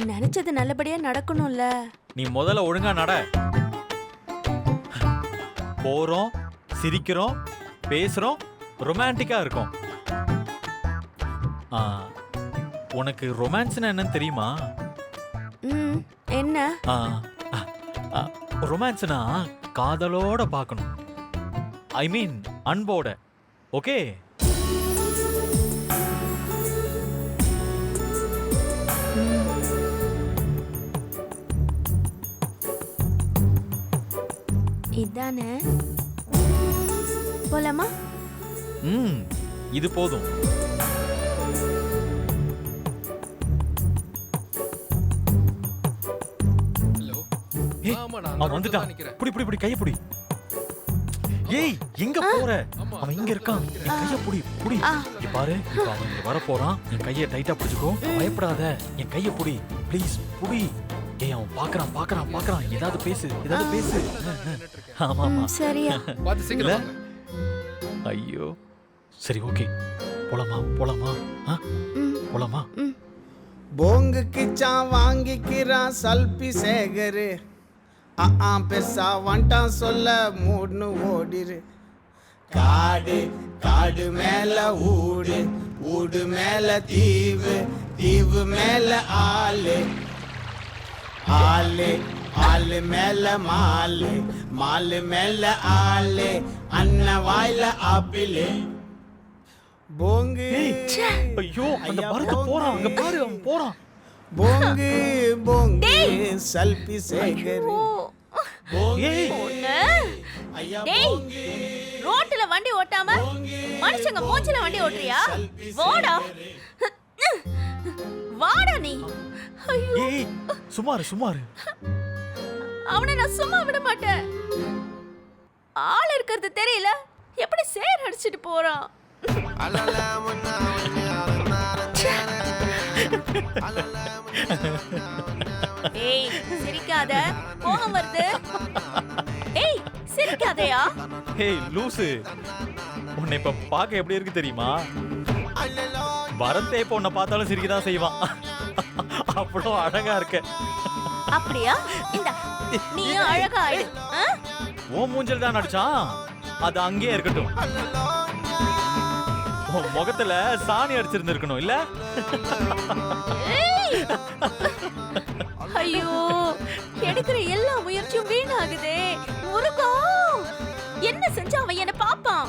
நினைச்சது நல்லபடியா நடக்கணும்ல. நீ முதல்ல ஒழுங்கா நட. போறோம், சிரிக்கிறோம், பேசுறோம், ரொமான்டிக்கா இருக்கும். உனக்கு ரொமான்ஸ்னா என்னன்னு தெரியுமா? என்ன? ரொமான்ஸ்னா காதலோட பார்க்கணும். ஐ மீன் அன்போட. ஓகே? இதானே போலாமா? இது போதும். அவன் வந்துட்டான். புடி புடி புடி, கைய புடி. ஏய், எங்க போற? அவன் இங்க இருக்கான். கைய புடி புடி. இங்க பாரு, இப்ப அவன் இங்க வர போறான். என் கைய டைட்டா பிடிச்சுக்கோ. பயப்படாத. என் கைய புடி ப்ளீஸ், புடி. ஏய், அவன் பாக்குறான். ஏதாவது பேசு. ஆமா ஆமா, சரியா? பாத்து சீக்கிரம். ஐயோ, சரி ஓகே. போலாமா? போலாமா? போங்கு கிச்சான் வாங்கிக்கிறான் சல்பி சேகரு. பெருசா வண்டான் சொல்ல மூடுன்னு ஓடிரு. காடு மேல ஊடு மேல தீவு மேல ஆளு மேல மாலு மேல ஆளு அண்ண வாயில ஆப்பிளு. போங்கு. ஐயோ, அந்த மரத்து போறான். அங்க பாரு, அவன் போறான். போங்கு சல்பி சேகர். ரோட்ல வண்டி ஓட்டாம மனுஷங்க மூஞ்சில வண்டி ஓட்டுறியா? வாடா நீ. ஏய், சுமாரு. அவனை நான் சும்மா விட மாட்டேன். ஆள் இருக்கிறது தெரியல, எப்படி சேர் அடிச்சிட்டு போறான். ஏய், சிரிக்காத, கோபம் வருது. ஏய், சிரிக்காதயா. ஏய் லூசு, உன்னை இப்ப பாக்க எப்படி இருக்கு தெரியுமா? வரந்தே இப்ப உன்னை பார்த்தாலும் சிரிக்கதான் செய்வான். அவ்வளோ அழகா இருக்க. அப்படியா? இந்த நீயும் அழகா ஆயிடு. ஓ மூஞ்சல் தான் நடிச்சான், அது அங்கேயே இருக்கட்டும். முகத்துல சாணி அடிச்சிருந்திருக்கணும் இல்ல? ஐயோ, எடுக்கிற எல்லா முயற்சியும் வீணாகுதே. முருகா, என்ன செஞ்சா அவன் என்ன பாப்பான்?